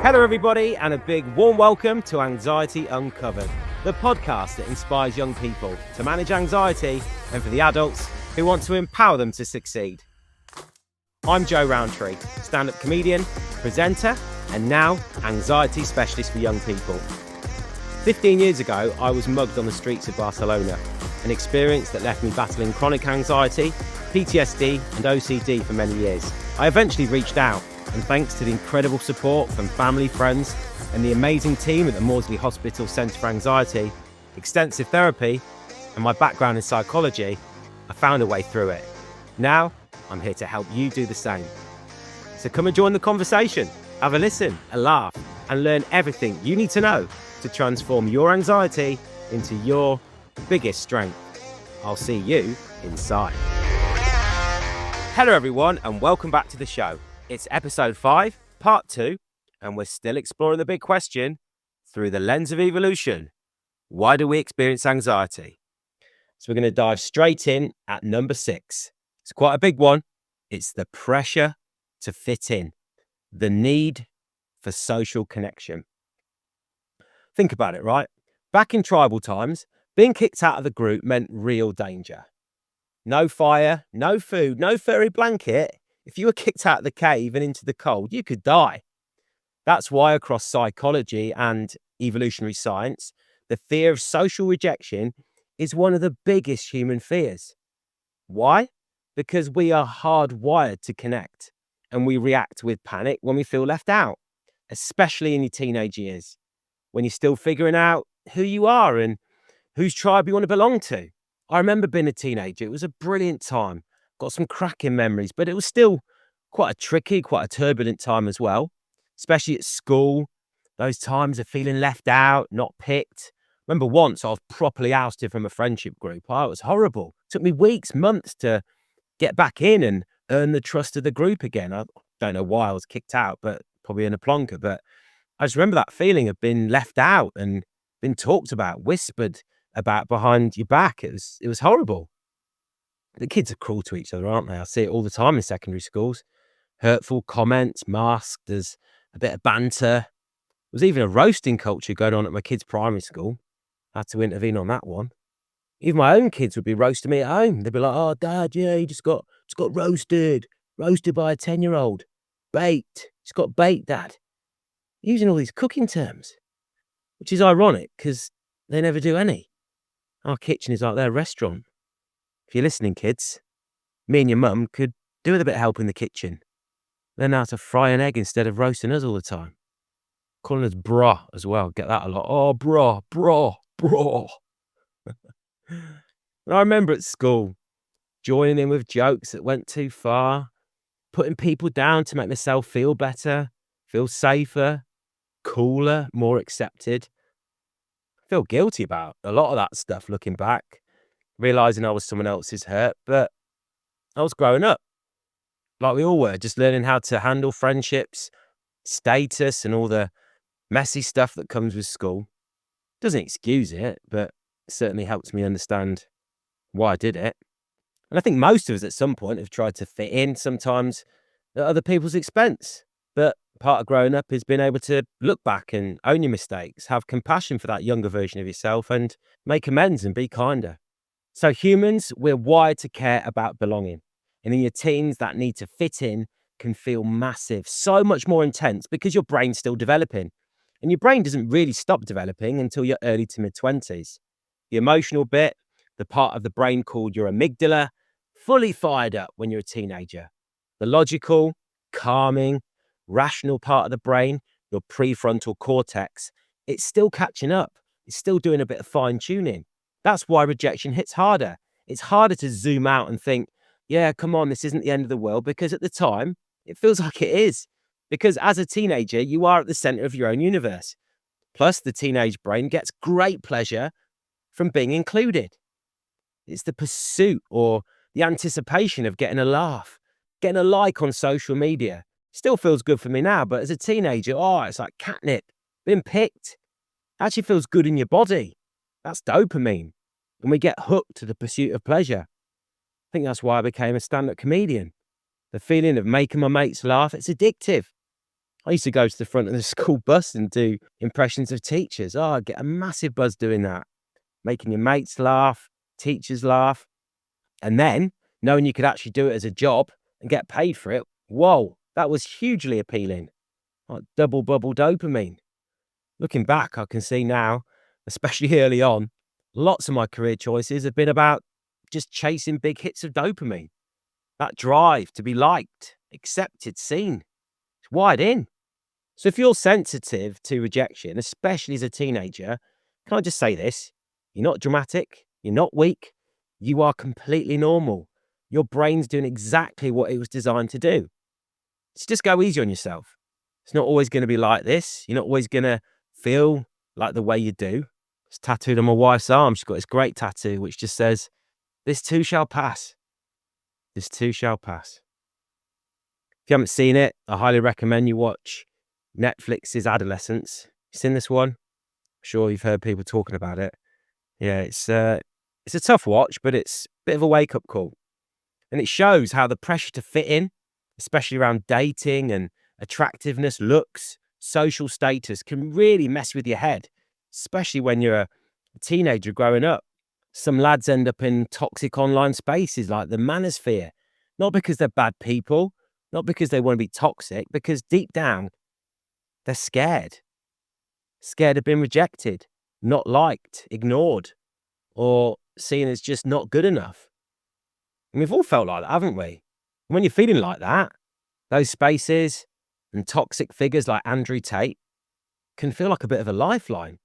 Hello everybody, and a big warm welcome to Anxiety Uncovered, the podcast that inspires young people to manage anxiety and for the adults who want to empower them to succeed. I'm Joe Roundtree, stand-up comedian, presenter, and now anxiety specialist for young people. 15 years ago, I was mugged on the streets of Barcelona, an experience that left me battling chronic anxiety, PTSD and OCD for many years. I eventually reached out, and thanks to the incredible support from family, friends, and the amazing team at the Maudsley Hospital Centre for Anxiety, extensive therapy, and my background in psychology, I found a way through it. Now, I'm here to help you do the same. So come and join the conversation, have a listen, a laugh, and learn everything you need to know to transform your anxiety into your biggest strength. I'll see you inside. Hello everyone, and welcome back to the show. It's episode 5, part 2, and we're still exploring the big question through the lens of evolution. Why do we experience anxiety? So we're going to dive straight in at number 6. It's quite a big one. It's the pressure to fit in, the need for social connection. Think about it, right? Back in tribal times, being kicked out of the group meant real danger. No fire, no food, no furry blanket. If you were kicked out of the cave and into the cold, you could die. That's why across psychology and evolutionary science, the fear of social rejection is one of the biggest human fears. Why? Because we are hardwired to connect, and we react with panic when we feel left out, especially in your teenage years, when you're still figuring out who you are and whose tribe you want to belong to. I remember being a teenager. It was a brilliant time. Got some cracking memories, but it was still quite a tricky, quite a turbulent time as well, especially at school. Those times of feeling left out, not picked. Remember once I was properly ousted from a friendship group. Oh, it was horrible. It took me weeks, months to get back in and earn the trust of the group again. I don't know why I was kicked out, but probably in a plonker. But I just remember that feeling of being left out and being talked about, whispered about behind your back. It was horrible. The kids are cruel to each other, aren't they? I see it all the time in secondary schools. Hurtful comments, masked, there's a bit of banter. There was even a roasting culture going on at my kids' primary school. I had to intervene on that one. Even my own kids would be roasting me at home. They'd be like, "Oh, Dad, yeah, he just got roasted by a 10-year-old. Baked. He's got baked, Dad." Using all these cooking terms, which is ironic because they never do any. Our kitchen is like their restaurant. If you're listening, kids, me and your mum could do with a bit of help in the kitchen. Learn how to fry an egg instead of roasting us all the time. Calling us brah as well. Get that a lot. Oh, brah. I remember at school, joining in with jokes that went too far, putting people down to make myself feel better, feel safer, cooler, more accepted. I feel guilty about a lot of that stuff looking back, realising I was someone else's hurt, but I was growing up, like we all were, just learning how to handle friendships, status, and all the messy stuff that comes with school. Doesn't excuse it, but it certainly helps me understand why I did it. And I think most of us at some point have tried to fit in, sometimes at other people's expense. But part of growing up is being able to look back and own your mistakes, have compassion for that younger version of yourself, and make amends and be kinder. So humans, we're wired to care about belonging. And in your teens, that need to fit in can feel massive, so much more intense because your brain's still developing. And your brain doesn't really stop developing until your early to mid-20s. The emotional bit, the part of the brain called your amygdala, fully fired up when you're a teenager. The logical, calming, rational part of the brain, your prefrontal cortex, it's still catching up. It's still doing a bit of fine-tuning. That's why rejection hits harder. It's harder to zoom out and think, yeah, come on, this isn't the end of the world, because at the time, it feels like it is. Because as a teenager, you are at the center of your own universe. Plus, the teenage brain gets great pleasure from being included. It's the pursuit or the anticipation of getting a laugh, getting a like on social media. Still feels good for me now, but as a teenager, it's like catnip, being picked. Actually feels good in your body. That's dopamine. And we get hooked to the pursuit of pleasure. I think that's why I became a stand-up comedian. The feeling of making my mates laugh, it's addictive. I used to go to the front of the school bus and do impressions of teachers. Oh, I'd get a massive buzz doing that, making your mates laugh, teachers laugh. And then knowing you could actually do it as a job and get paid for it, whoa, that was hugely appealing. Like double bubble dopamine. Looking back, I can see now, especially early on, lots of my career choices have been about just chasing big hits of dopamine. That drive to be liked, accepted, seen. It's wired in. So if you're sensitive to rejection, especially as a teenager, can I just say this? You're not dramatic. You're not weak. You are completely normal. Your brain's doing exactly what it was designed to do. So just go easy on yourself. It's not always going to be like this. You're not always going to feel like the way you do. It's tattooed on my wife's arm. She's got this great tattoo which just says, "This too shall pass. This too shall pass." If you haven't seen it, I highly recommend you watch Netflix's Adolescence. You seen this one? I'm sure you've heard people talking about it. Yeah, it's a tough watch, but it's a bit of a wake-up call. And it shows how the pressure to fit in, especially around dating and attractiveness, looks, social status, can really mess with your head, especially when you're a teenager growing up. Some lads end up in toxic online spaces like the manosphere, not because they're bad people, not because they want to be toxic, because deep down, they're scared. Scared of being rejected, not liked, ignored, or seen as just not good enough. And we've all felt like that, haven't we? And when you're feeling like that, those spaces and toxic figures like Andrew Tate can feel like a bit of a lifeline.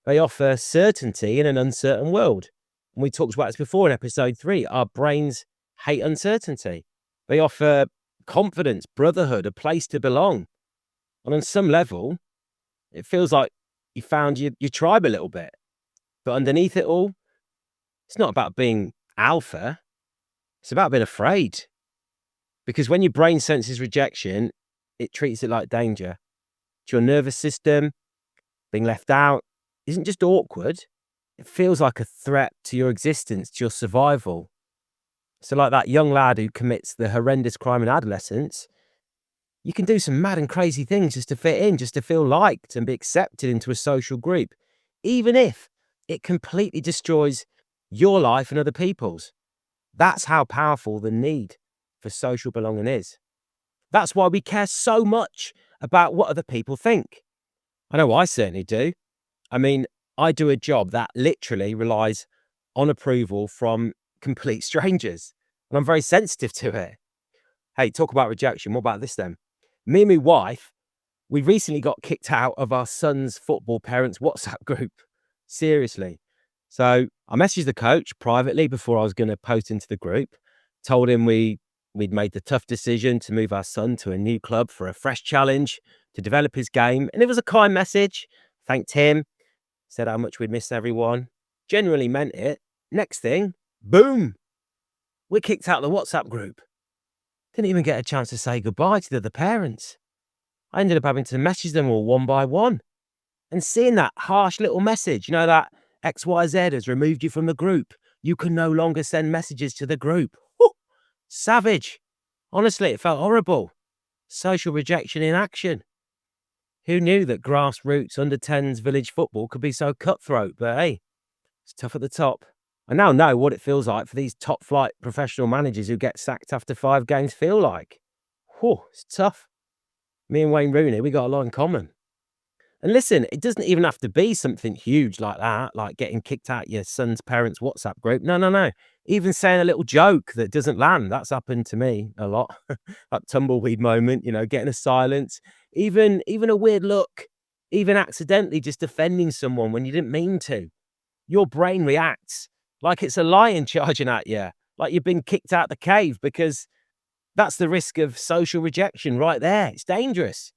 They offer certainty in an uncertain world. And we talked about this before in episode 3. Our brains hate uncertainty. They offer confidence, brotherhood, a place to belong. And on some level, it feels like you found your tribe a little bit. But underneath it all, it's not about being alpha. It's about being afraid. Because when your brain senses rejection, it treats it like danger. To your nervous system, being left out isn't just awkward. It feels like a threat to your existence, to your survival. So like that young lad who commits the horrendous crime in adolescence, you can do some mad and crazy things just to fit in, just to feel liked and be accepted into a social group, even if it completely destroys your life and other people's. That's how powerful the need for social belonging is. That's why we care so much about what other people think. I know I certainly do. I mean, I do a job that literally relies on approval from complete strangers, and I'm very sensitive to it. Hey, talk about rejection. What about this then? Me and my wife, we recently got kicked out of our son's football parents' WhatsApp group. Seriously. So I messaged the coach privately before I was going to post into the group, told him we'd made the tough decision to move our son to a new club for a fresh challenge to develop his game. And it was a kind message. Thanked him, said how much we'd missed everyone. Genuinely meant it. Next thing, boom, we're kicked out of the WhatsApp group. Didn't even get a chance to say goodbye to the other parents. I ended up having to message them all one by one. And seeing that harsh little message, that XYZ has removed you from the group. You can no longer send messages to the group. Whew, savage. Honestly, it felt horrible. Social rejection in action. Who knew that grassroots under-10s village football could be so cutthroat? But hey, it's tough at the top. I now know what it feels like for these top-flight professional managers who get sacked after 5 games feel like. Whew, it's tough. Me and Wayne Rooney, we got a lot in common. And listen, it doesn't even have to be something huge like that, like getting kicked out your son's parents' WhatsApp group. No. Even saying a little joke that doesn't land, that's happened to me a lot. That tumbleweed moment, getting a silence, even a weird look, even accidentally just offending someone when you didn't mean to. Your brain reacts like it's a lion charging at you, like you've been kicked out the cave, because that's the risk of social rejection right there. It's dangerous.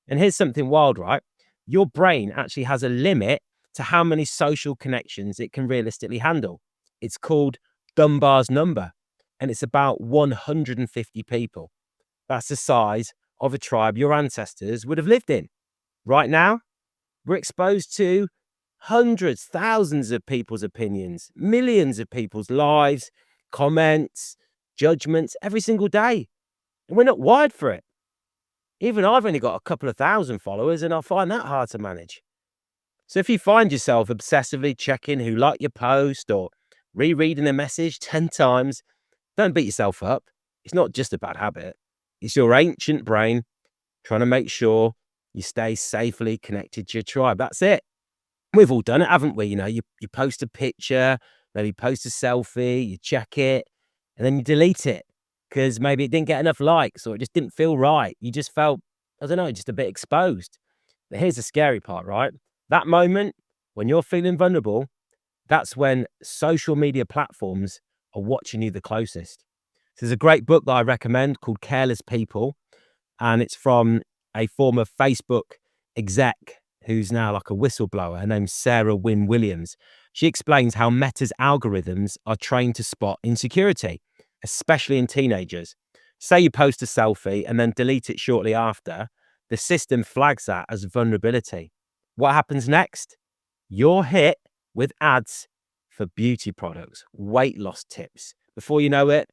And here's something wild, right? Your brain actually has a limit to how many social connections it can realistically handle. It's called Dunbar's number, and it's about 150 people. That's the size of a tribe your ancestors would have lived in. Right now, we're exposed to hundreds, thousands of people's opinions, millions of people's lives, comments, judgments every single day. And we're not wired for it. Even I've only got a couple of thousand followers and I find that hard to manage. So if you find yourself obsessively checking who liked your post or rereading a message 10 times, don't beat yourself up. It's not just a bad habit. It's your ancient brain trying to make sure you stay safely connected to your tribe. That's it. We've all done it, haven't we? You post a picture, maybe post a selfie, you check it, and then you delete it because maybe it didn't get enough likes or it just didn't feel right. You just felt, I don't know, just a bit exposed. But here's the scary part, right? That moment when you're feeling vulnerable, that's when social media platforms are watching you the closest. So there's a great book that I recommend called Careless People, and it's from a former Facebook exec who's now like a whistleblower. Her name's Sarah Wynne Williams. She explains how Meta's algorithms are trained to spot insecurity, especially in teenagers. Say you post a selfie and then delete it shortly after, the system flags that as vulnerability. What happens next? You're hit with ads for beauty products, weight loss tips. Before you know it,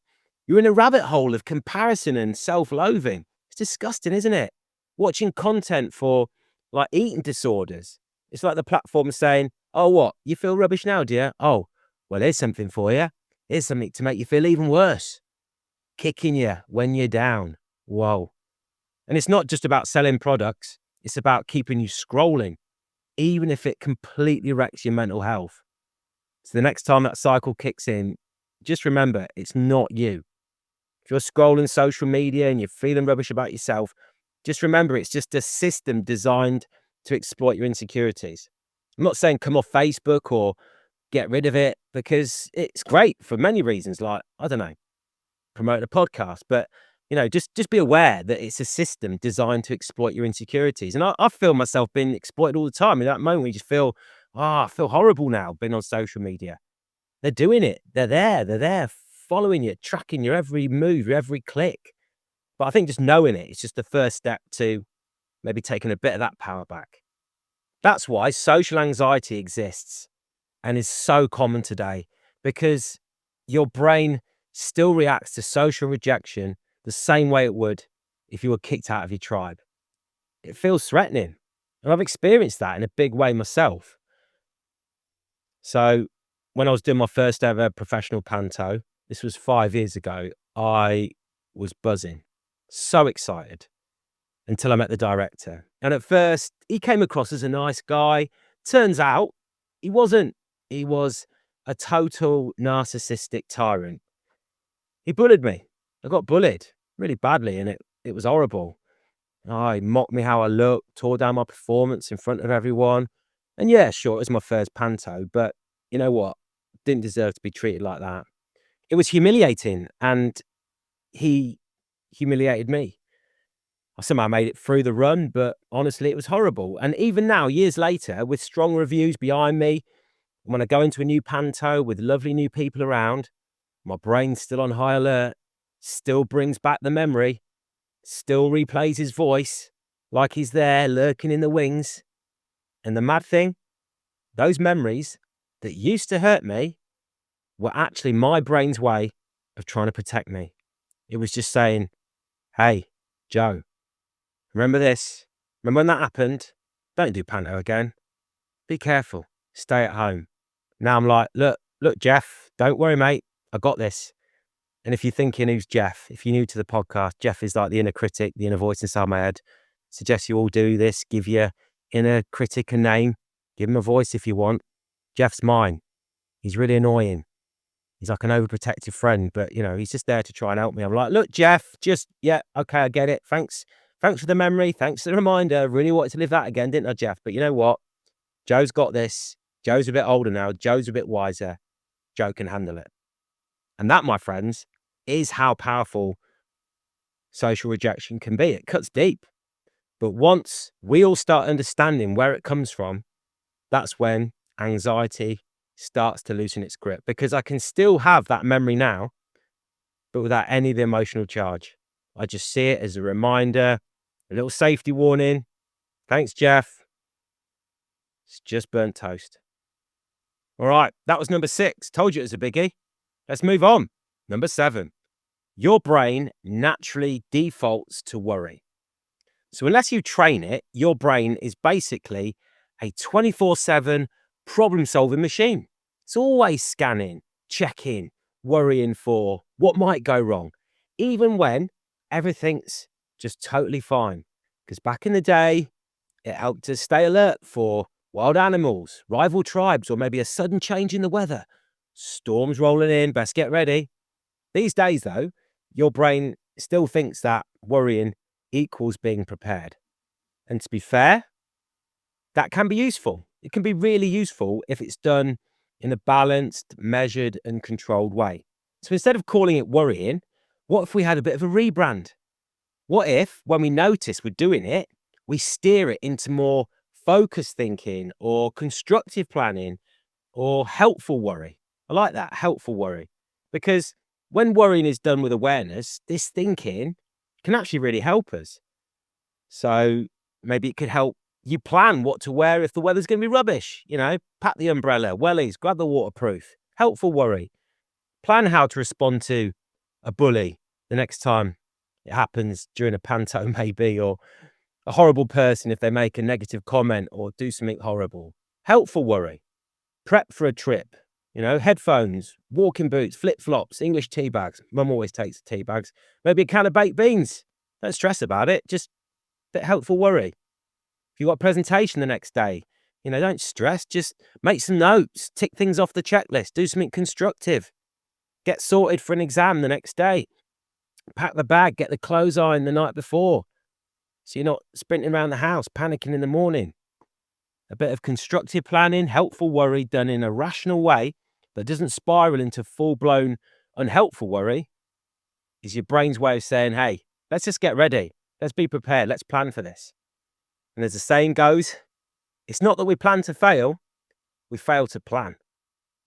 you're in a rabbit hole of comparison and self-loathing. It's disgusting, isn't it? Watching content for like eating disorders. It's like the platform saying, oh, what? You feel rubbish now, dear? Oh, well, here's something for you. Here's something to make you feel even worse. Kicking you when you're down. Whoa. And it's not just about selling products. It's about keeping you scrolling, even if it completely wrecks your mental health. So the next time that cycle kicks in, just remember, it's not you. If you're scrolling social media and you're feeling rubbish about yourself, just remember it's just a system designed to exploit your insecurities. I'm not saying come off Facebook or get rid of it because it's great for many reasons, like, I don't know, promote a podcast, but just be aware that it's a system designed to exploit your insecurities. And I feel myself being exploited all the time. In that moment, you just feel, I feel horrible now being on social media. They're doing it. They're there following you, tracking your every move, your every click. But I think just knowing it is just the first step to maybe taking a bit of that power back. That's why social anxiety exists and is so common today, because your brain still reacts to social rejection the same way it would if you were kicked out of your tribe. It feels threatening. And I've experienced that in a big way myself. So when I was doing my first ever professional panto, this was 5 years ago, I was buzzing, so excited, until I met the director. And at first, he came across as a nice guy. Turns out he wasn't. He was a total narcissistic tyrant. He bullied me. I got bullied really badly, and it was horrible. Oh, he mocked me how I looked, tore down my performance in front of everyone. And yeah, sure, it was my first panto, but you know what? Didn't deserve to be treated like that. It was humiliating, and he humiliated me. I somehow made it through the run, but honestly, it was horrible. And even now, years later, with strong reviews behind me, when I go into a new panto with lovely new people around, my brain's still on high alert, still brings back the memory, still replays his voice like he's there lurking in the wings. And the mad thing, those memories that used to hurt me were actually my brain's way of trying to protect me. It was just saying, hey, Joe, remember this? Remember when that happened? Don't do panto again. Be careful. Stay at home. Now I'm like, look, Geoff, don't worry, mate. I got this. And if you're thinking, who's Geoff? If you're new to the podcast, Geoff is like the inner critic, the inner voice inside my head. Suggest you all do this. Give your inner critic a name. Give him a voice if you want. Geoff's mine. He's really annoying. He's like an overprotective friend, but he's just there to try and help me. I'm like, look, Geoff, yeah, okay, I get it. Thanks for the memory. Thanks for the reminder. I really wanted to live that again, didn't I, Geoff? But you know what? Joe's got this. Joe's a bit older now. Joe's a bit wiser. Joe can handle it. And that, my friends, is how powerful social rejection can be. It cuts deep. But once we all start understanding where it comes from, that's when anxiety starts to loosen its grip, because I can still have that memory now, but without any of the emotional charge. I just see it as a reminder, a little safety warning. Thanks, Geoff. It's just burnt toast. All right, that was number 6. Told you it was a biggie. Let's move on. Number 7. Your brain naturally defaults to worry. So unless you train it, your brain is basically a 24/7 problem-solving machine. It's always scanning, checking, worrying for what might go wrong, even when everything's just totally fine. Because back in the day, it helped us stay alert for wild animals, rival tribes, or maybe a sudden change in the weather. Storms rolling in, best get ready. These days, though, your brain still thinks that worrying equals being prepared. And to be fair, that can be useful. It can be really useful if it's done in a balanced, measured, and controlled way. So instead of calling it worrying, what if we had a bit of a rebrand? What if, when we notice we're doing it, we steer it into more focused thinking or constructive planning or helpful worry? I like that, helpful worry. Because when worrying is done with awareness, this thinking can actually really help us. So maybe it could help you plan what to wear if the weather's going to be rubbish. Pack the umbrella, wellies, grab the waterproof. Helpful worry. Plan how to respond to a bully the next time it happens during a panto, maybe, or a horrible person if they make a negative comment or do something horrible. Helpful worry. Prep for a trip. Headphones, walking boots, flip-flops, English tea bags. Mum always takes the tea bags. Maybe a can of baked beans. Don't stress about it. Just a bit helpful worry. If you've got a presentation the next day, don't stress. Just make some notes, tick things off the checklist, do something constructive. Get sorted for an exam the next day. Pack the bag, get the clothes on the night before, so you're not sprinting around the house, panicking in the morning. A bit of constructive planning, helpful worry done in a rational way that doesn't spiral into full-blown unhelpful worry is your brain's way of saying, hey, let's just get ready. Let's be prepared. Let's plan for this. And as the saying goes, it's not that we plan to fail, we fail to plan.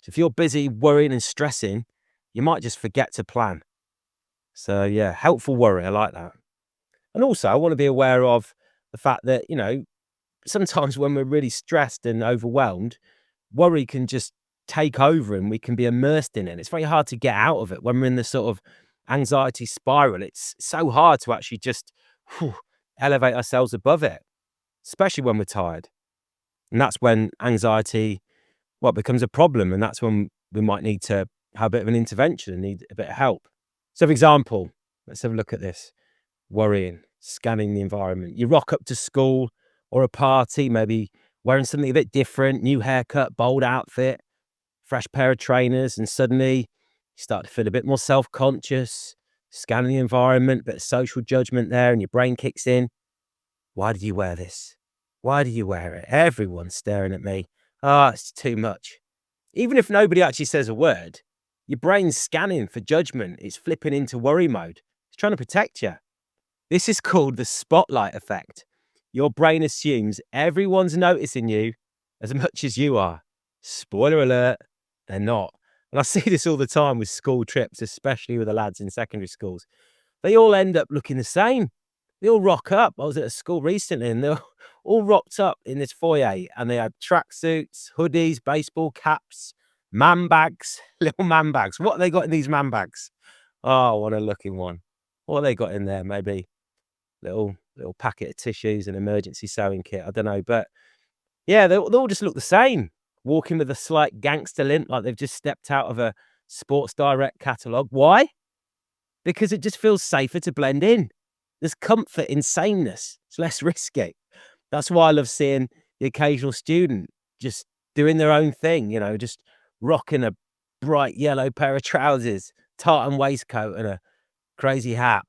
So if you're busy worrying and stressing, you might just forget to plan. So yeah, helpful worry. I like that. And also, I want to be aware of the fact that, sometimes when we're really stressed and overwhelmed, worry can just take over and we can be immersed in it. It's very hard to get out of it when we're in this sort of anxiety spiral. It's so hard to actually just elevate ourselves above it, especially when we're tired. And that's when anxiety, becomes a problem. And that's when we might need to have a bit of an intervention and need a bit of help. So, for example, let's have a look at this. Worrying, scanning the environment. You rock up to school or a party, maybe wearing something a bit different, new haircut, bold outfit, fresh pair of trainers, and suddenly you start to feel a bit more self-conscious, scanning the environment, bit of social judgment there, and your brain kicks in. Why did you wear this? Why do you wear it? Everyone's staring at me. It's too much. Even if nobody actually says a word, your brain's scanning for judgment. It's flipping into worry mode. It's trying to protect you. This is called the spotlight effect. Your brain assumes everyone's noticing you as much as you are. Spoiler alert, they're not. And I see this all the time with school trips, especially with the lads in secondary schools. They all end up looking the same. They all rock up. I was at a school recently and they're all rocked up in this foyer and they had tracksuits, hoodies, baseball caps, man bags, little man bags. What have they got in these man bags? Oh, I want to look in one. What have they got in there? Maybe little packet of tissues, an emergency sewing kit. I don't know. But yeah, they all just look the same. Walking with a slight gangster limp like they've just stepped out of a Sports Direct catalogue. Why? Because it just feels safer to blend in. There's comfort in sameness. It's less risky. That's why I love seeing the occasional student just doing their own thing, just rocking a bright yellow pair of trousers, tartan waistcoat and a crazy hat.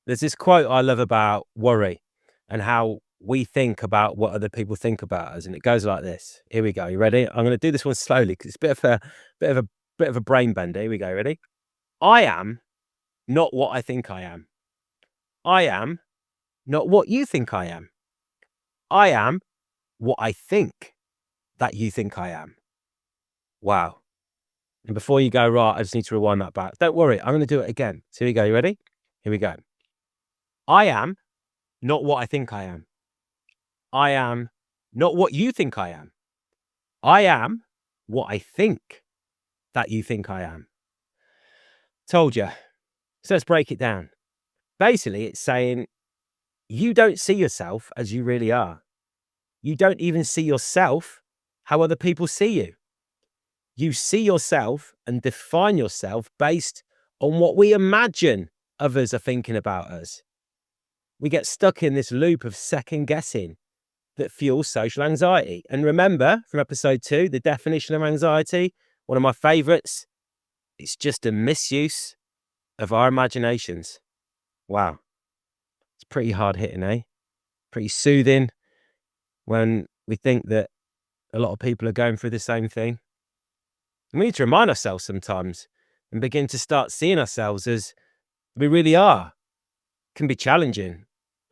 There's this quote I love about worry and how we think about what other people think about us, and it goes like this. Here we go. You ready? I'm going to do this one slowly because it's a bit of a brain bender. Here we go. Ready? I am not what I think I am. I am not what you think I am. I am what I think that you think I am. Wow. And before you go, right, I just need to rewind that back. Don't worry. I'm going to do it again. So here we go. You ready? Here we go. I am not what I think I am. I am not what you think I am. I am what I think that you think I am. Told you. So let's break it down. Basically, it's saying you don't see yourself as you really are. You don't even see yourself how other people see you. You see yourself and define yourself based on what we imagine others are thinking about us. We get stuck in this loop of second guessing that fuels social anxiety. And remember from episode 2, the definition of anxiety, one of my favorites, it's just a misuse of our imaginations. Wow. It's pretty hard hitting, eh? Pretty soothing when we think that a lot of people are going through the same thing. And we need to remind ourselves sometimes and begin to start seeing ourselves as we really are. It can be challenging.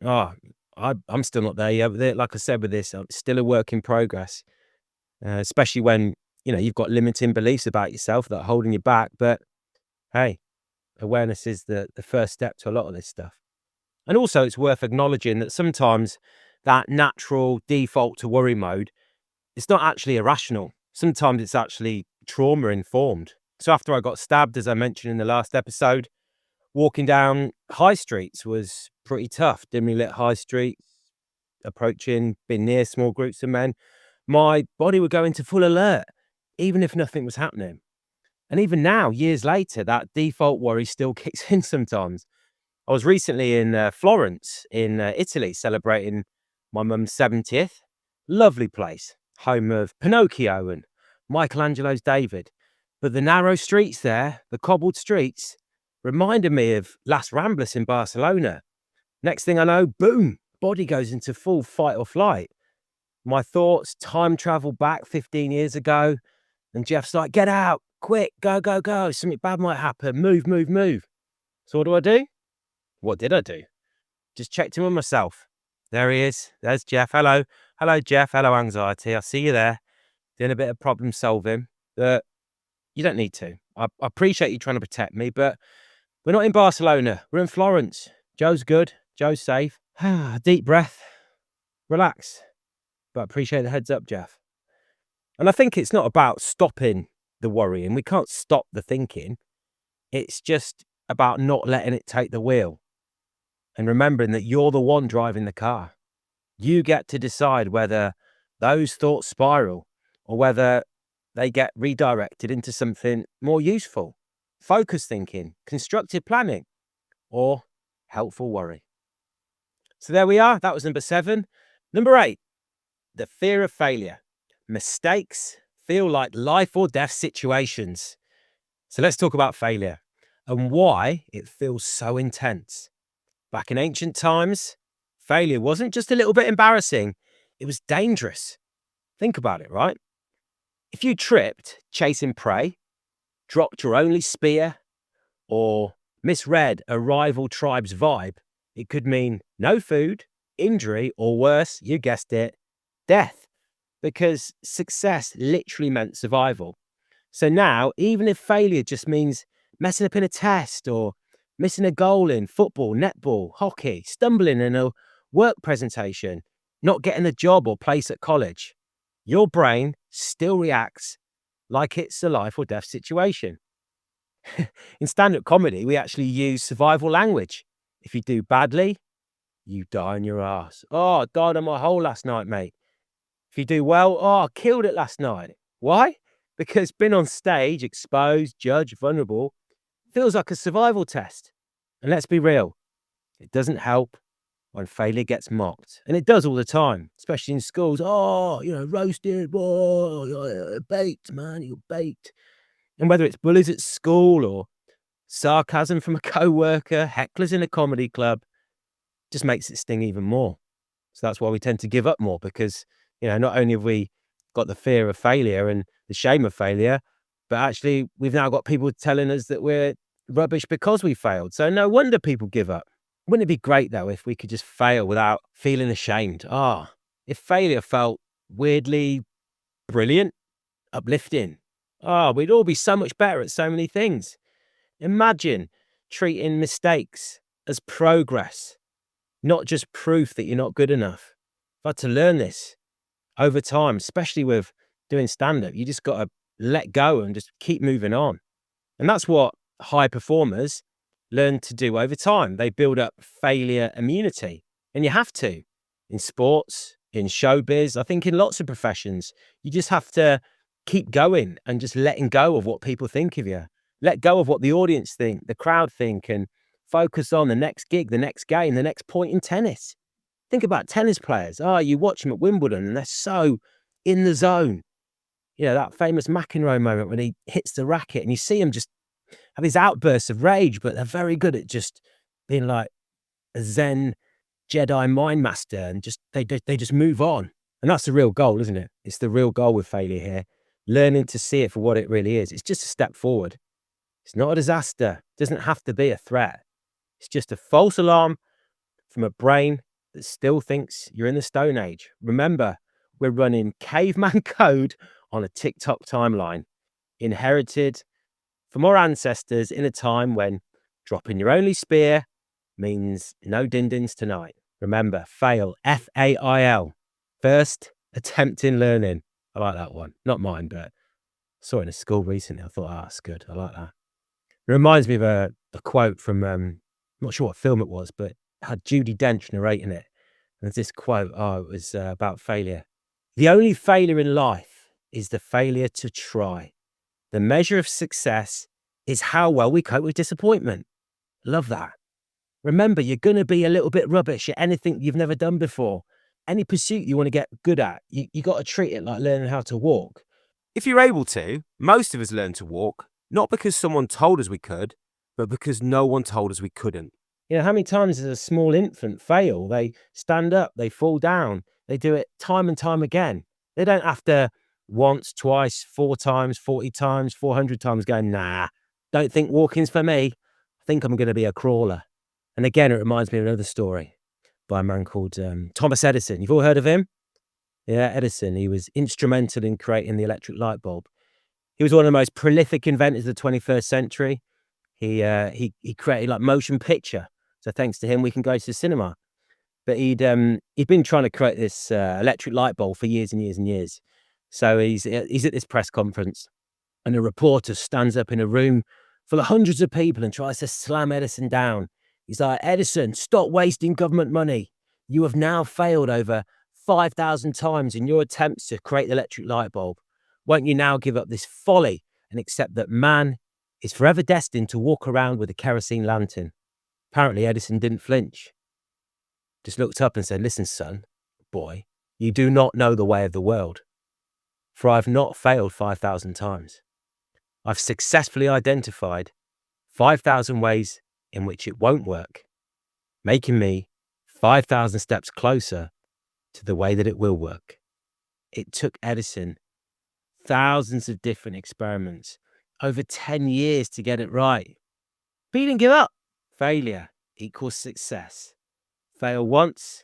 I'm still not there yet. Like I said with this, I'm still a work in progress, especially when, you've got limiting beliefs about yourself that are holding you back. But hey, awareness is the first step to a lot of this stuff. And also it's worth acknowledging that sometimes that natural default to worry mode, it's not actually irrational. Sometimes it's actually trauma informed. So after I got stabbed, as I mentioned in the last episode, walking down high streets was pretty tough. Dimly lit high streets, being near small groups of men. My body would go into full alert, even if nothing was happening. And even now, years later, that default worry still kicks in sometimes. I was recently in Florence in Italy celebrating my mum's 70th. Lovely place, home of Pinocchio and Michelangelo's David. But the narrow streets there, the cobbled streets, reminded me of Las Ramblas in Barcelona. Next thing I know, boom, body goes into full fight or flight. My thoughts time travel back 15 years ago, and Geoff's like, get out, quick, go, go, go. Something bad might happen. Move, move, move. So what do? What did I do? Just checked in with myself. There he is. There's Geoff. Hello. Hello, Geoff. Hello, anxiety. I see you there. Doing a bit of problem solving. But you don't need to. I appreciate you trying to protect me, but we're not in Barcelona. We're in Florence. Joe's good. Joe's safe. Deep breath. Relax. But I appreciate the heads up, Geoff. And I think it's not about stopping the worrying. We can't stop the thinking. It's just about not letting it take the wheel. And remembering that you're the one driving the car. You get to decide whether those thoughts spiral or whether they get redirected into something more useful, focused thinking, constructive planning, or helpful worry. So there we are. That was number 7. Number 8, the fear of failure. Mistakes feel like life or death situations. So let's talk about failure and why it feels so intense. Back in ancient times, failure wasn't just a little bit embarrassing, it was dangerous. Think about it, right? If you tripped chasing prey, dropped your only spear, or misread a rival tribe's vibe, it could mean no food, injury, or worse, you guessed it, death. Because success literally meant survival. So now, even if failure just means messing up in a test or missing a goal in football, netball, hockey, stumbling in a work presentation, not getting a job or place at college, your brain still reacts like it's a life or death situation. In stand-up comedy, we actually use survival language. If you do badly, you die on your ass. Oh, I died on my hole last night, mate. If you do well, oh, I killed it last night. Why? Because being on stage, exposed, judged, vulnerable, feels like a survival test. And let's be real, it doesn't help when failure gets mocked. And it does all the time, especially in schools. Oh, roasted, whoa, baked, man, you're baked. And whether it's bullies at school or sarcasm from a co-worker, hecklers in a comedy club, just makes it sting even more. So that's why we tend to give up more because, not only have we got the fear of failure and the shame of failure, but actually we've now got people telling us that we're rubbish because we failed. So no wonder people give up. Wouldn't it be great though if we could just fail without feeling ashamed? If failure felt weirdly brilliant, uplifting, we'd all be so much better at so many things. Imagine treating mistakes as progress, not just proof that you're not good enough. I've had to learn this over time, especially with doing stand-up. You just got to let go and just keep moving on. And that's what high performers learn to do over time. They build up failure immunity. And you have to. In sports, in showbiz, I think in lots of professions, you just have to keep going and just letting go of what people think of you. Let go of what the audience think, the crowd think, and focus on the next gig, the next game, the next point in tennis. Think about tennis players. Oh, you watch them at Wimbledon and they're so in the zone. You know, that famous McEnroe moment when he hits the racket and you see him just have these outbursts of rage, but they're very good at just being like a Zen Jedi mind master and just they just move on. And that's the real goal, isn't it? It's the real goal with failure here. Learning to see it for what it really is. It's just a step forward. It's not a disaster. It doesn't have to be a threat. It's just a false alarm from a brain that still thinks you're in the Stone Age. Remember, we're running caveman code on a TikTok timeline, inherited from our ancestors in a time when dropping your only spear means no din-dins tonight. Remember, fail, F-A-I-L. First attempt in learning. I like that one. Not mine, but I saw it in a school recently. I thought, that's good. I like that. It reminds me of a quote from, I'm not sure what film it was, but it had Judi Dench narrating it. And there's this quote, it was about failure. The only failure in life is the failure to try. The measure of success is how well we cope with disappointment. Love that. Remember, you're going to be a little bit rubbish at anything you've never done before. Any pursuit you want to get good at, you got to treat it like learning how to walk. If you're able to, most of us learn to walk, not because someone told us we could, but because no one told us we couldn't. You know, how many times does a small infant fail? They stand up, they fall down, they do it time and time again. They don't have to once, twice, 4 times, 40 times, 400 times go, nah, don't think walking's for me. I think I'm going to be a crawler. And again, it reminds me of another story by a man called Thomas Edison. You've all heard of him? Yeah, Edison. He was instrumental in creating the electric light bulb. He was one of the most prolific inventors of the 21st century. He created like motion picture. So thanks to him, we can go to the cinema. But he'd been trying to create this electric light bulb for years and years and years. So he's at this press conference, and a reporter stands up in a room full of hundreds of people and tries to slam Edison down. He's like, Edison, stop wasting government money. You have now failed over 5,000 times in your attempts to create the electric light bulb. Won't you now give up this folly and accept that man is forever destined to walk around with a kerosene lantern? Apparently, Edison didn't flinch. Just looked up and said, listen, son, boy, you do not know the way of the world. For I've not failed 5,000 times. I've successfully identified 5,000 ways in which it won't work, making me 5,000 steps closer to the way that it will work. It took Edison thousands of different experiments, over 10 years to get it right. But he didn't give up. Failure equals success. Fail once,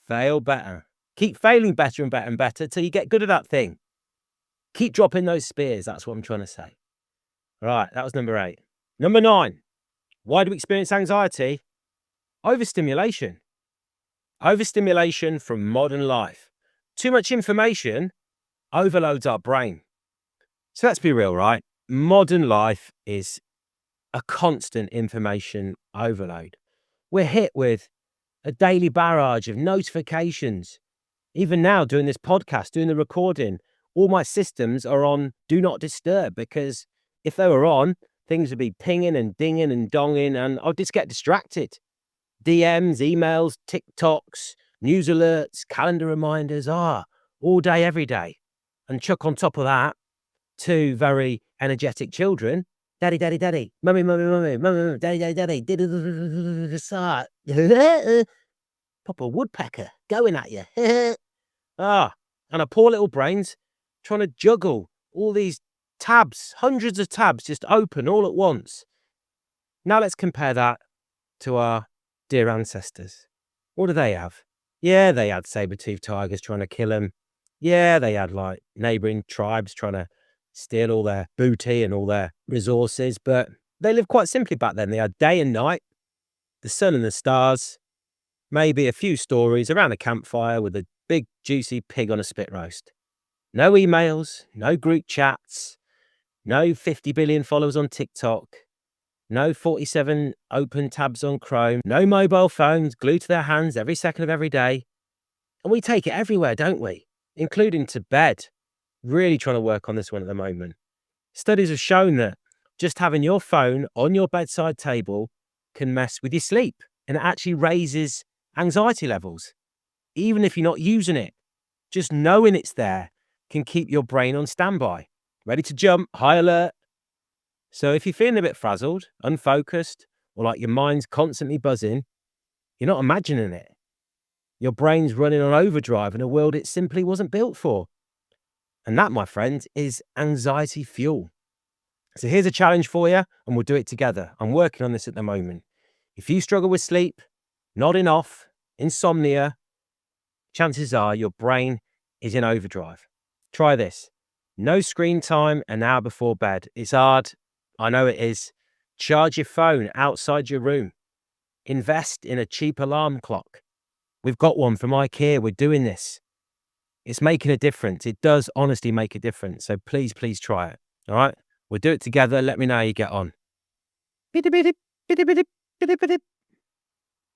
fail better. Keep failing better and better and better till you get good at that thing. Keep dropping those spears. That's what I'm trying to say. All right, that was number 8. Number 9. Why do we experience anxiety? Overstimulation. Overstimulation from modern life. Too much information overloads our brain. So let's be real, right? Modern life is a constant information overload. We're hit with a daily barrage of notifications. Even now, doing this podcast, doing the recording, all my systems are on do not disturb, because if they were on, things would be pinging and dinging and donging, and I'll just get distracted. DMs, emails, TikToks, news alerts, calendar reminders, all day, every day. And chuck on top of that 2 very energetic children. Daddy, daddy, daddy. Mummy, mummy, mummy, mummy, daddy, daddy, daddy. Papa woodpecker going at you. And our poor little brains trying to juggle all these tabs, hundreds of tabs just open all at once. Now let's compare that to our dear ancestors. What do they have? Yeah, they had saber-toothed tigers trying to kill them. Yeah, they had like neighboring tribes trying to steal all their booty and all their resources, but they lived quite simply back then. They had day and night, the sun and the stars, maybe a few stories around a campfire with a big juicy pig on a spit roast. No emails, no group chats, no 50 billion followers on TikTok, No 47 open tabs on Chrome. No mobile phones glued to their hands every second of every day. And we take it everywhere, don't we? Including to bed. Really trying to work on this one at the moment. Studies have shown that just having your phone on your bedside table can mess with your sleep, and it actually raises anxiety levels, even if you're not using it. Just knowing it's there can keep your brain on standby, ready to jump, high alert. So if you're feeling a bit frazzled, unfocused, or like your mind's constantly buzzing, you're not imagining it. Your brain's running on overdrive in a world it simply wasn't built for. And that, my friend, is anxiety fuel. So here's a challenge for you, and we'll do it together. I'm working on this at the moment. If you struggle with sleep, nodding off, insomnia, chances are your brain is in overdrive. Try this. No screen time an hour before bed. It's hard. I know it is. Charge your phone outside your room. Invest in a cheap alarm clock. We've got one from IKEA. We're doing this. It's making a difference. It does honestly make a difference. So please, please try it. All right? We'll do it together. Let me know how you get on.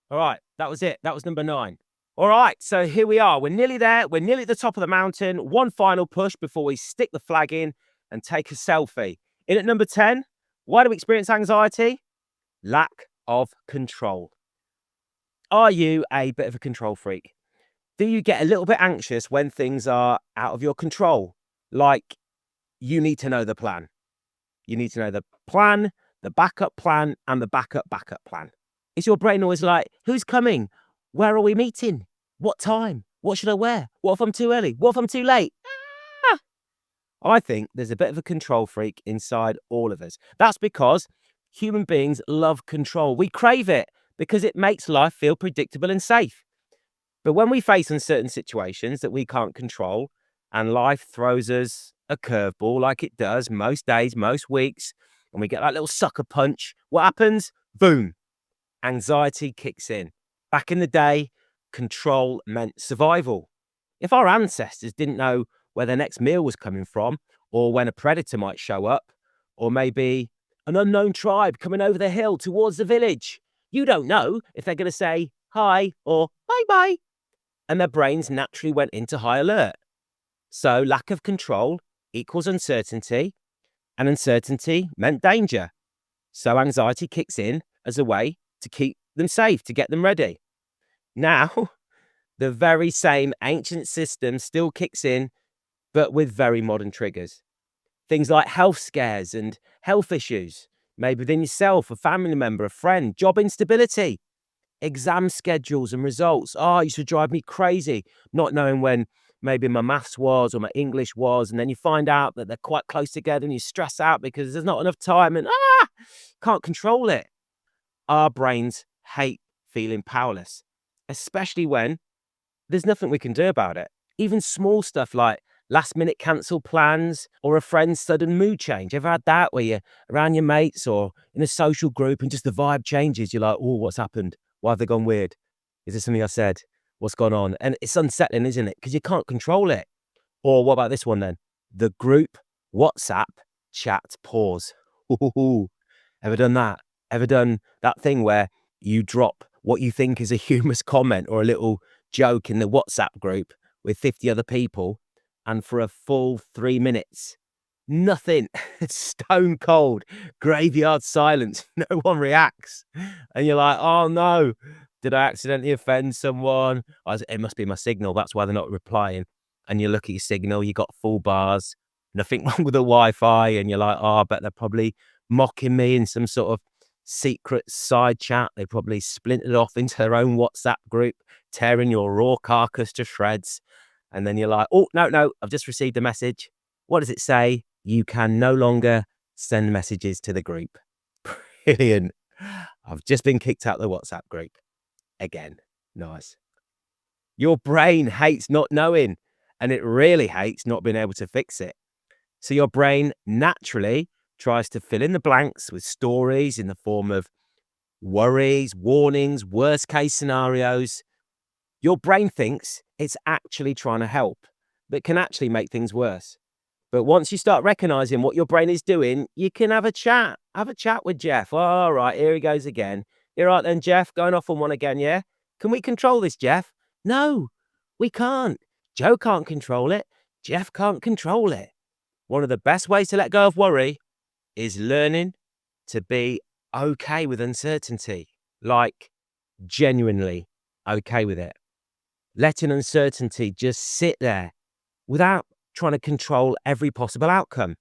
All right, that was it. That was number 9. All right, so here we are. We're nearly there. We're nearly at the top of the mountain. One final push before we stick the flag in and take a selfie. In at number 10, why do we experience anxiety? Lack of control. Are you a bit of a control freak? Do you get a little bit anxious when things are out of your control? Like, you need to know the plan. You need to know the plan, the backup plan, and the backup plan. Is your brain always like, who's coming? Where are we meeting? What time? What should I wear? What if I'm too early? What if I'm too late? Ah! I think there's a bit of a control freak inside all of us. That's because human beings love control. We crave it because it makes life feel predictable and safe. But when we face uncertain situations that we can't control, and life throws us a curveball like it does most days, most weeks, and we get that little sucker punch, what happens? Boom. Anxiety kicks in. Back in the day, control meant survival. If our ancestors didn't know where their next meal was coming from, or when a predator might show up, or maybe an unknown tribe coming over the hill towards the village, you don't know if they're going to say hi or bye-bye. And their brains naturally went into high alert. So lack of control equals uncertainty, and uncertainty meant danger. So anxiety kicks in as a way to keep them safe, to get them ready. Now, the very same ancient system still kicks in, but with very modern triggers. Things like health scares and health issues, maybe within yourself, a family member, a friend, job instability, exam schedules and results. Oh, it used to drive me crazy, not knowing when maybe my maths was or my English was, and then you find out that they're quite close together and you stress out because there's not enough time and can't control it. Our brains hate feeling powerless, especially when there's nothing we can do about it. Even small stuff like last-minute cancel plans or a friend's sudden mood change. Ever had that where you're around your mates or in a social group and just the vibe changes? You're like, oh, what's happened? Why have they gone weird? Is there something I said? What's gone on? And it's unsettling, isn't it? Because you can't control it. Or what about this one then? The group WhatsApp chat pause. Ooh, ever done that? Ever done that thing where you drop what you think is a humorous comment or a little joke in the WhatsApp group with 50 other people, and for a full 3 minutes, nothing, stone cold, graveyard silence, no one reacts. And you're like, oh no, did I accidentally offend someone? It must be my signal, that's why they're not replying. And you look at your signal, you got full bars, nothing wrong with the Wi-Fi, and you're like, oh, I bet they're probably mocking me in some sort of secret side chat. They probably splintered off into their own WhatsApp group, tearing your raw carcass to shreds. And then you're like, oh, no, I've just received a message. What does it say? You can no longer send messages to the group. Brilliant. I've just been kicked out of the WhatsApp group. Again. Nice. Your brain hates not knowing, and it really hates not being able to fix it. So your brain naturally tries to fill in the blanks with stories in the form of worries, warnings, worst case scenarios. Your brain thinks it's actually trying to help, but can actually make things worse. But once you start recognizing what your brain is doing, you can have a chat. Have a chat with Geoff. All right, here he goes again. You're right then, Geoff, going off on one again, yeah? Can we control this, Geoff? No, we can't. Joe can't control it. Geoff can't control it. One of the best ways to let go of worry is learning to be okay with uncertainty. Like, genuinely okay with it. Letting uncertainty just sit there without trying to control every possible outcome.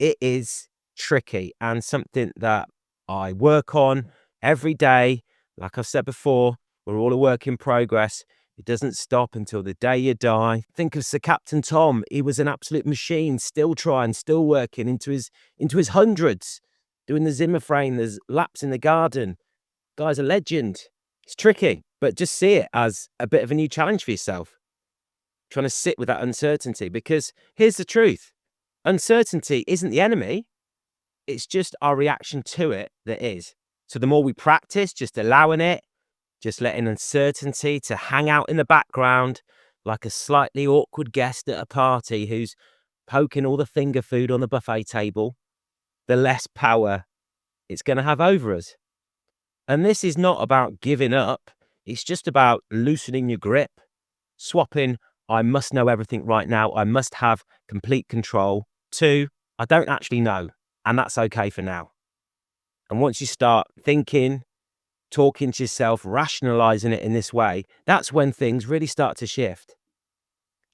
It is tricky and something that I work on every day. Like I've said before, we're all a work in progress. It doesn't stop until the day you die. Think of Sir Captain Tom. He was an absolute machine, still trying, still working into his hundreds, doing the Zimmer frame, there's laps in the garden. Guy's a legend. It's tricky, but just see it as a bit of a new challenge for yourself. Trying to sit with that uncertainty, because here's the truth. Uncertainty isn't the enemy. It's just our reaction to it that is. So the more we practice just allowing it, just letting uncertainty to hang out in the background like a slightly awkward guest at a party who's poking all the finger food on the buffet table, the less power it's going to have over us. And this is not about giving up. It's just about loosening your grip, swapping I must know everything right now, I must have complete control, to I don't actually know, and that's okay for now. And once you start thinking, talking to yourself, rationalizing it in this way, that's when things really start to shift.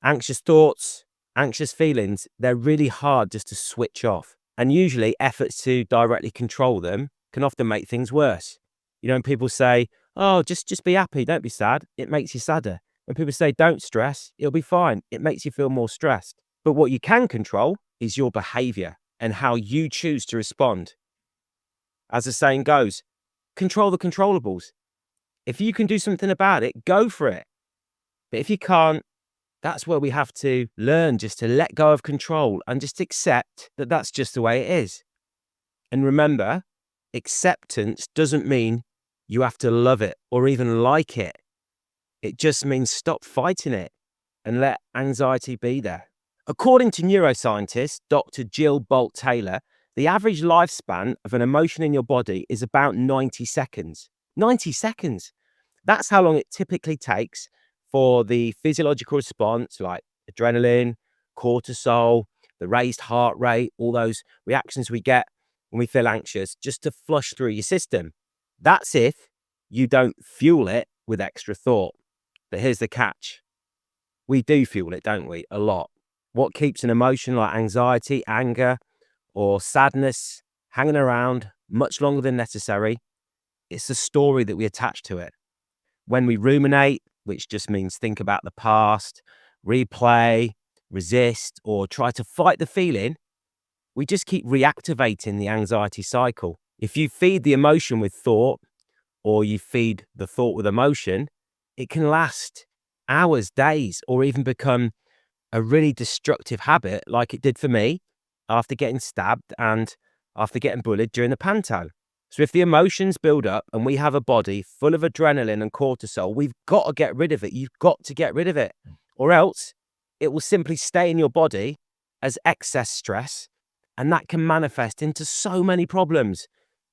Anxious thoughts, anxious feelings, they're really hard just to switch off. And usually efforts to directly control them can often make things worse. You know, when people say, oh, just be happy, don't be sad, it makes you sadder. When people say, don't stress, it'll be fine, it makes you feel more stressed. But what you can control is your behavior and how you choose to respond. As the saying goes, control the controllables. If you can do something about it, go for it. But if you can't, that's where we have to learn just to let go of control and just accept that that's just the way it is. And remember, acceptance doesn't mean you have to love it or even like it. It just means stop fighting it and let anxiety be there. According to neuroscientist Dr. Jill Bolt-Taylor, the average lifespan of an emotion in your body is about 90 seconds. 90 seconds. That's how long it typically takes for the physiological response like adrenaline, cortisol, the raised heart rate, all those reactions we get when we feel anxious, just to flush through your system. That's if you don't fuel it with extra thought. But here's the catch. We do fuel it, don't we? A lot. What keeps an emotion like anxiety, anger, or sadness hanging around much longer than necessary? It's the story that we attach to it. When we ruminate, which just means think about the past, replay, resist, or try to fight the feeling, we just keep reactivating the anxiety cycle. If you feed the emotion with thought, or you feed the thought with emotion, it can last hours, days, or even become a really destructive habit like it did for me after getting stabbed and after getting bullied during the panto. So if the emotions build up and we have a body full of adrenaline and cortisol, we've got to get rid of it. You've got to get rid of it, or else it will simply stay in your body as excess stress, and that can manifest into so many problems.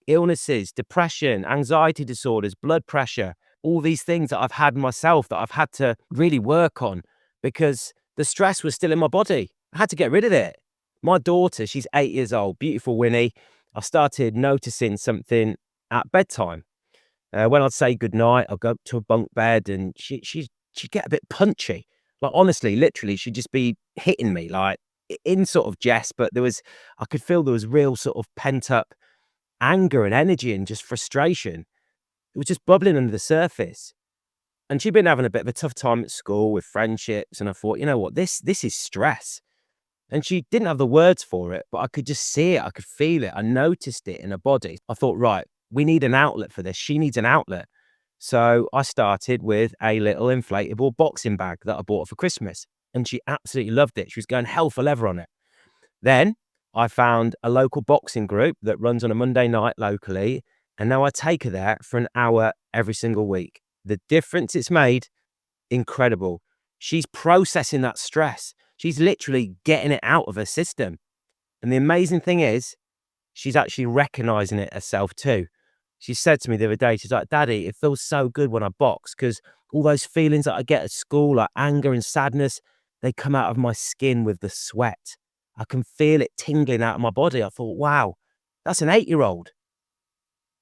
Illnesses, depression, anxiety disorders, blood pressure, all these things that I've had myself that I've had to really work on because the stress was still in my body. I had to get rid of it. My daughter, she's 8 years old, beautiful Winnie. I started noticing something at bedtime. When I'd say goodnight, I'd go up to a bunk bed and she'd get a bit punchy. Like honestly, literally, she'd just be hitting me like in sort of jest, but I could feel there was real sort of pent up anger and energy and just frustration. It was just bubbling under the surface. And she'd been having a bit of a tough time at school with friendships. And I thought, you know what, this is stress. And she didn't have the words for it, but I could just see it. I could feel it. I noticed it in her body. I thought, right, we need an outlet for this. She needs an outlet. So I started with a little inflatable boxing bag that I bought her for Christmas. And she absolutely loved it. She was going hell for leather on it. Then I found a local boxing group that runs on a Monday night locally. And now I take her there for an hour every single week. The difference it's made, incredible. She's processing that stress. She's literally getting it out of her system. And the amazing thing is, she's actually recognizing it herself too. She said to me the other day, she's like, Daddy, it feels so good when I box because all those feelings that I get at school, like anger and sadness, they come out of my skin with the sweat. I can feel it tingling out of my body. I thought, wow, that's an 8-year-old.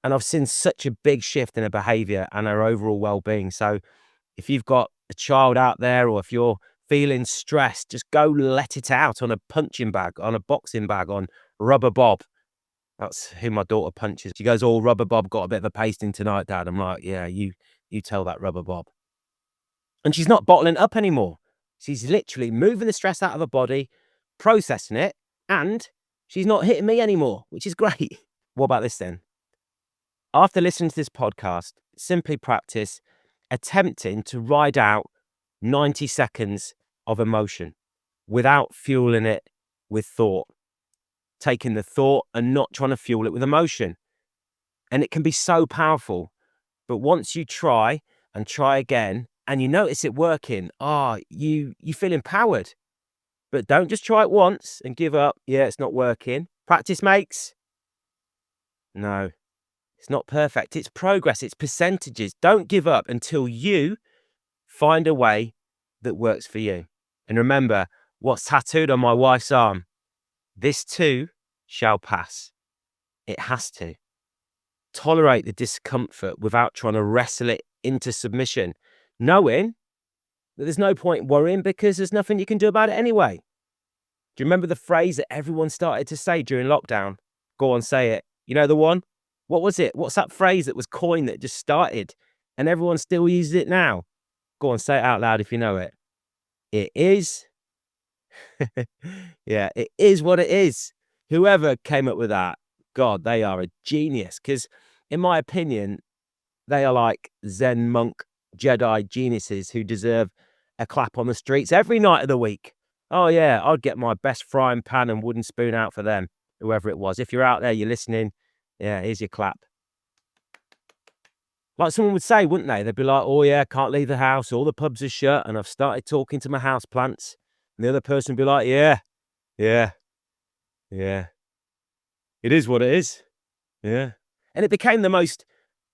And I've seen such a big shift in her behavior and her overall well-being. So if you've got a child out there, or if you're feeling stressed, just go let it out on a punching bag, on a boxing bag, on Rubber Bob. That's who my daughter punches. She goes, oh, Rubber Bob got a bit of a pasting tonight, Dad. I'm like, yeah, you tell that Rubber Bob. And she's not bottling it up anymore. She's literally moving the stress out of her body, processing it, and she's not hitting me anymore, which is great. What about this then? After listening to this podcast, simply practice attempting to ride out 90 seconds of emotion without fueling it with thought. Taking the thought and not trying to fuel it with emotion. And it can be so powerful. But once you try and try again, and you notice it working, you feel empowered. But don't just try it once and give up. Yeah, it's not working. Practice makes. No, it's not perfect. It's progress. It's percentages. Don't give up until you find a way that works for you. And remember what's tattooed on my wife's arm. This too shall pass. It has to. Tolerate the discomfort without trying to wrestle it into submission, knowing that there's no point worrying because there's nothing you can do about it anyway. Do you remember the phrase that everyone started to say during lockdown? Go on, say it. You know the one? What was it? What's that phrase that was coined that just started and everyone still uses it now? Go on, say it out loud if you know it. It is. Yeah, it is what it is. Whoever came up with that, God, they are a genius. Because in my opinion, they are like Zen monk Jedi geniuses who deserve a clap on the streets every night of the week. Oh yeah, I'd get my best frying pan and wooden spoon out for them, whoever it was. If you're out there, you're listening, yeah, here's your clap. Like someone would say, wouldn't they? They'd be like, oh yeah, can't leave the house, all the pubs are shut, and I've started talking to my house plants. And the other person would be like, yeah. It is what it is. Yeah. And it became the most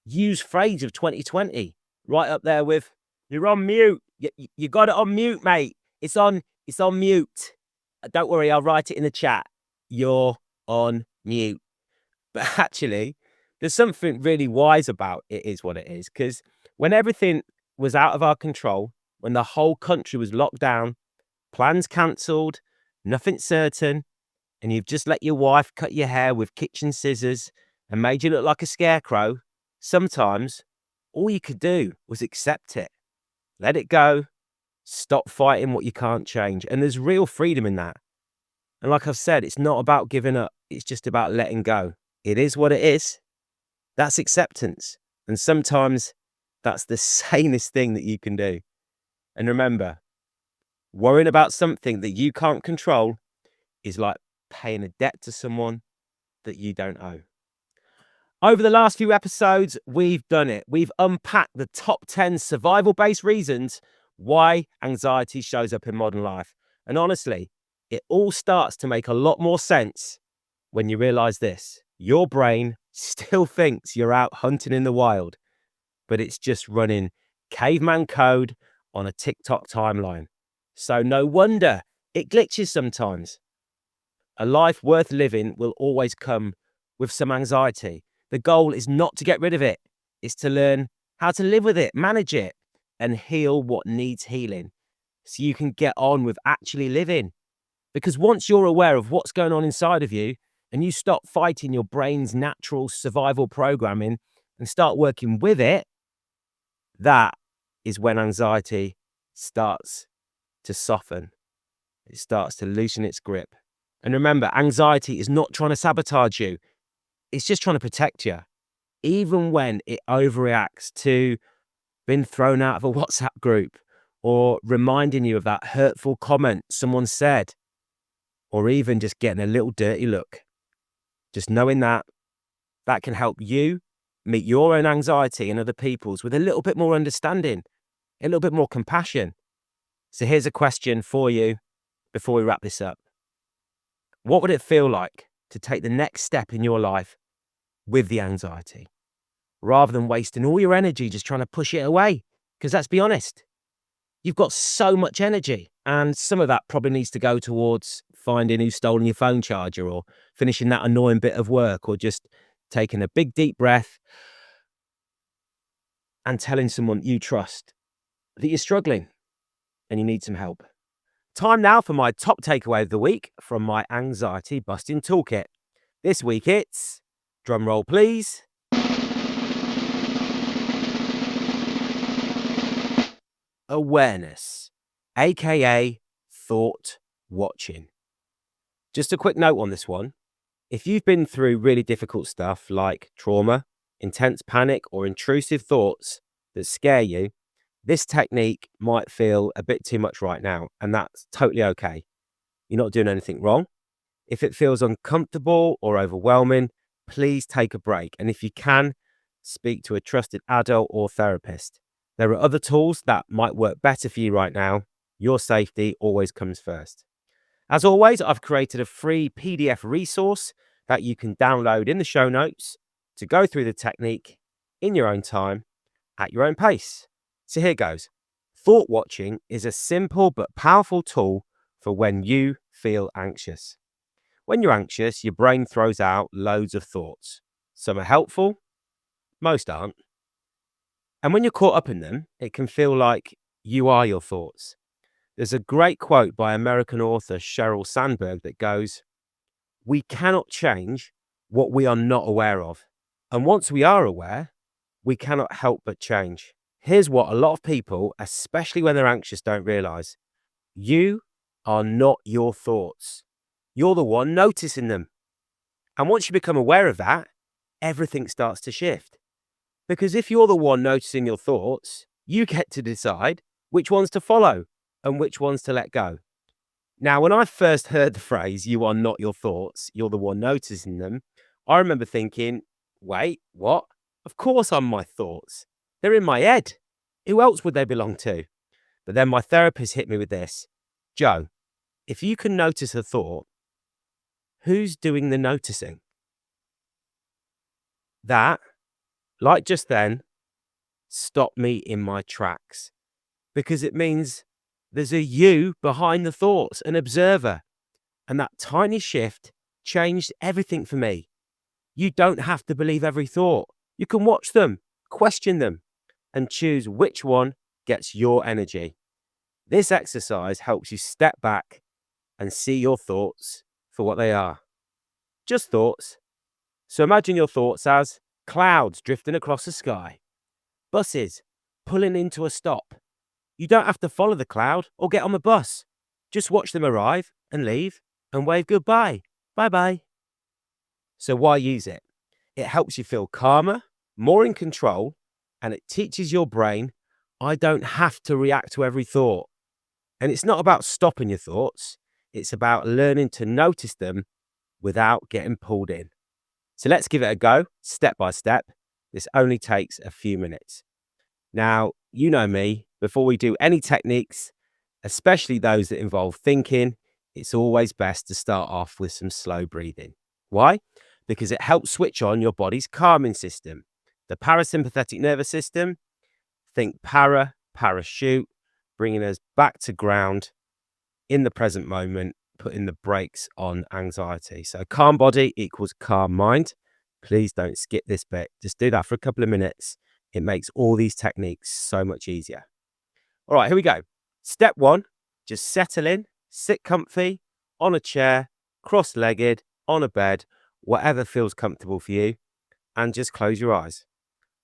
used phrase of 2020, right up there with, you're on mute. You got it on mute, mate. It's on mute. Don't worry, I'll write it in the chat. You're on mute. But actually, there's something really wise about it is what it is. Because when everything was out of our control, when the whole country was locked down, plans cancelled, nothing certain, and you've just let your wife cut your hair with kitchen scissors and made you look like a scarecrow, sometimes all you could do was accept it. Let it go. Stop fighting what you can't change. And there's real freedom in that. And like I've said, it's not about giving up. It's just about letting go. It is what it is. That's acceptance. And sometimes that's the sanest thing that you can do. And remember, worrying about something that you can't control is like paying a debt to someone that you don't owe. Over the last few episodes, we've done it. We've unpacked the top 10 survival-based reasons why anxiety shows up in modern life. And honestly, it all starts to make a lot more sense when you realize this. Your brain still thinks you're out hunting in the wild, but it's just running caveman code on a TikTok timeline. So no wonder it glitches sometimes. A life worth living will always come with some anxiety. The goal is not to get rid of it. It's to learn how to live with it, manage it, and heal what needs healing so you can get on with actually living. Because once you're aware of what's going on inside of you and you stop fighting your brain's natural survival programming and start working with it, that is when anxiety starts to soften. It starts to loosen its grip. And remember, anxiety is not trying to sabotage you. It's just trying to protect you. Even when it overreacts to being thrown out of a WhatsApp group or reminding you of that hurtful comment someone said, or even just getting a little dirty look. Just knowing that can help you meet your own anxiety and other people's with a little bit more understanding, a little bit more compassion. So here's a question for you. before we wrap this up. What would it feel like to take the next step in your life with the anxiety, rather than wasting all your energy just trying to push it away? Because let's be honest, you've got so much energy, and some of that probably needs to go towards finding who's stolen your phone charger, or finishing that annoying bit of work, or just taking a big deep breath and telling someone you trust that you're struggling and you need some help. Time now for my top takeaway of the week from my anxiety busting toolkit. This week it's, drum roll please, awareness, aka thought watching. Just a quick note on this one. If you've been through really difficult stuff like trauma, intense panic, or intrusive thoughts that scare you, this technique might feel a bit too much right now, and that's totally okay. You're not doing anything wrong. If it feels uncomfortable or overwhelming, please take a break. And if you can, speak to a trusted adult or therapist. There are other tools that might work better for you right now. Your safety always comes first. As always, I've created a free PDF resource that you can download in the show notes to go through the technique in your own time, at your own pace. So here goes. Thought watching is a simple but powerful tool for when you feel anxious. When you're anxious, your brain throws out loads of thoughts. Some are helpful, most aren't. And when you're caught up in them, it can feel like you are your thoughts. There's a great quote by American author Sheryl Sandberg that goes, "We cannot change what we are not aware of. And once we are aware, we cannot help but change." Here's what a lot of people, especially when they're anxious, don't realize. You are not your thoughts. You're the one noticing them. And once you become aware of that, everything starts to shift. Because if you're the one noticing your thoughts, you get to decide which ones to follow and which ones to let go. Now, when I first heard the phrase, "you are not your thoughts, you're the one noticing them," I remember thinking, wait, what? Of course I'm my thoughts. They're in my head. Who else would they belong to? But then my therapist hit me with this. Joe, if you can notice a thought, who's doing the noticing? That, like just then, stopped me in my tracks, because it means there's a you behind the thoughts, an observer. And that tiny shift changed everything for me. You don't have to believe every thought. You can watch them, question them, and choose which one gets your energy. This exercise helps you step back and see your thoughts for what they are. Just thoughts. So imagine your thoughts as clouds drifting across the sky, buses pulling into a stop. You don't have to follow the cloud or get on the bus. Just watch them arrive and leave and wave goodbye. Bye-bye. So why use it? It helps you feel calmer, more in control, and it teaches your brain, I don't have to react to every thought. And it's not about stopping your thoughts. It's about learning to notice them without getting pulled in. So let's give it a go, step by step. This only takes a few minutes. Now, you know me, before we do any techniques, especially those that involve thinking, it's always best to start off with some slow breathing. Why? Because it helps switch on your body's calming system. The parasympathetic nervous system, think parachute, bringing us back to ground in the present moment, putting the brakes on anxiety. So calm body equals calm mind. Please don't skip this bit. Just do that for a couple of minutes. It makes all these techniques so much easier. All right, here we go. Step one, just settle in, sit comfy, on a chair, cross-legged, on a bed, whatever feels comfortable for you, and just close your eyes.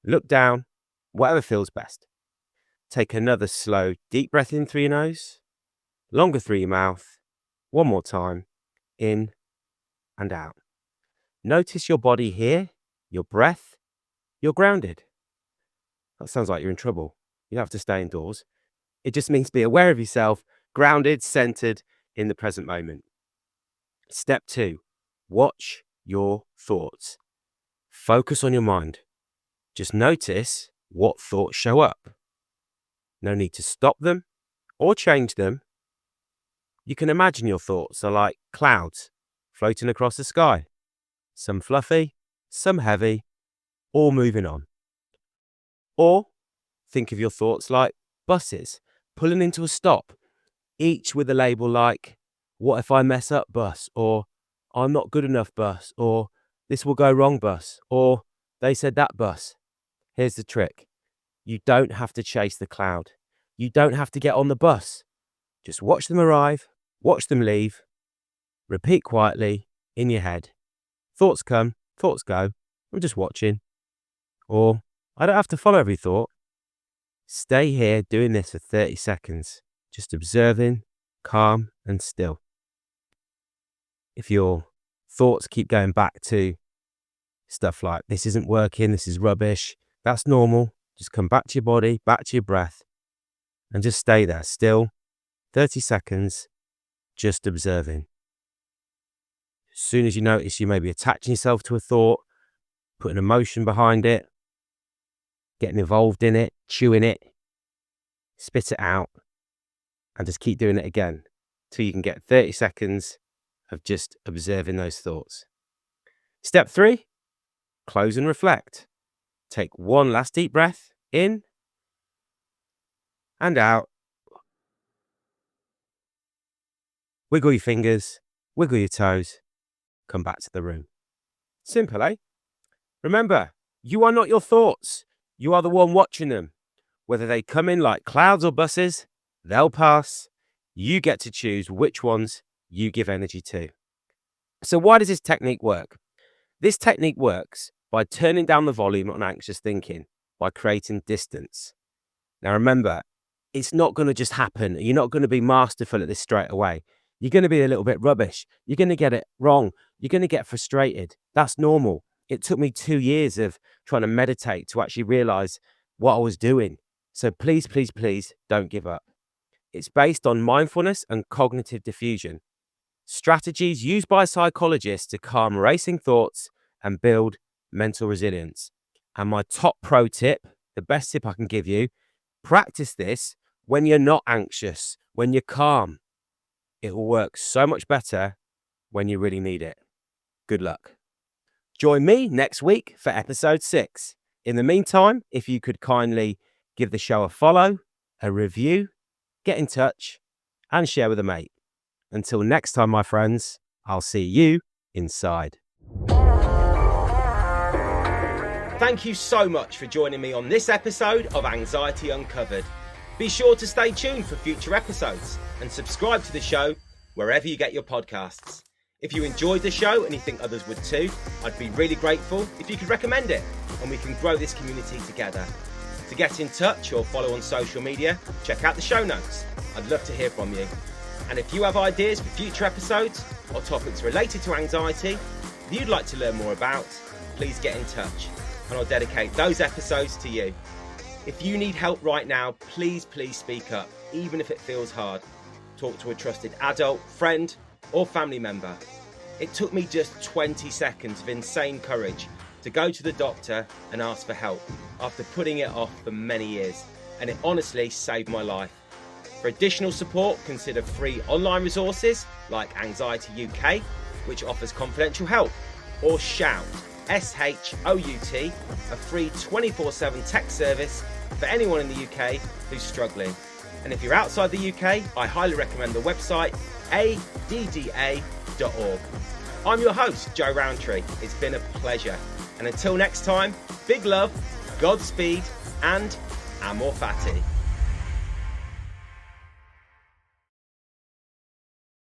Look down, whatever feels best. Take another slow, deep breath in through your nose, longer through your mouth. One more time, in and out. Notice your body here, your breath. You're grounded. That sounds like you're in trouble. You don't have to stay indoors. It just means be aware of yourself, grounded, centered in the present moment. Step two, watch your thoughts. Focus on your mind. Just notice what thoughts show up. No need to stop them or change them. You can imagine your thoughts are like clouds floating across the sky, some fluffy, some heavy, all moving on. Or think of your thoughts like buses pulling into a stop, each with a label like, what if I mess up bus, or I'm not good enough bus, or this will go wrong bus, or they said that bus. Here's the trick. You don't have to chase the cloud. You don't have to get on the bus. Just watch them arrive, watch them leave, repeat quietly in your head. Thoughts come, thoughts go. I'm just watching. Or I don't have to follow every thought. Stay here doing this for 30 seconds, just observing, calm and still. If your thoughts keep going back to stuff like, this isn't working, this is rubbish, that's normal. Just come back to your body, back to your breath, and just stay there still, 30 seconds, just observing. As soon as you notice you may be attaching yourself to a thought, putting emotion behind it, getting involved in it, chewing it, spit it out, and just keep doing it again till you can get 30 seconds of just observing those thoughts. Step 3, close and reflect. Take one last deep breath in and out. Wiggle your fingers, wiggle your toes, come back to the room. Simple, eh? Remember, you are not your thoughts. You are the one watching them. Whether they come in like clouds or buses, they'll pass. You get to choose which ones you give energy to. So why does this technique work? This technique works by turning down the volume on anxious thinking, by creating distance. Now remember, it's not going to just happen. You're not going to be masterful at this straight away. You're going to be a little bit rubbish. You're going to get it wrong. You're going to get frustrated. That's normal. It took me 2 years of trying to meditate to actually realize what I was doing. So please, please, please don't give up. It's based on mindfulness and cognitive diffusion, strategies used by psychologists to calm racing thoughts and build mental resilience. And my top pro tip, the best tip I can give you, practice this when you're not anxious, when you're calm. It will work so much better when you really need it. Good luck. Join me next week for episode 6. In the meantime, if you could kindly give the show a follow, a review, get in touch, and share with a mate. Until next time, my friends, I'll see you inside. Thank you so much for joining me on this episode of Anxiety Uncovered. Be sure to stay tuned for future episodes and subscribe to the show wherever you get your podcasts. If you enjoyed the show and you think others would too, I'd be really grateful if you could recommend it and we can grow this community together. To get in touch or follow on social media, check out the show notes. I'd love to hear from you. And if you have ideas for future episodes or topics related to anxiety that you'd like to learn more about, please get in touch and I'll dedicate those episodes to you. If you need help right now, please speak up, even if it feels hard. Talk to a trusted adult, friend, or family member. It took me just 20 seconds of insane courage to go to the doctor and ask for help after putting it off for many years, and it honestly saved my life. For additional support, consider free online resources like Anxiety UK, which offers confidential help, or Shout, SHOUT, a free 24/7 text service for anyone in the UK who's struggling. And if you're outside the UK, I highly recommend the website adda.org. I'm your host, Joe Rowntree. It's been a pleasure. And until next time, big love, Godspeed, and amor fati.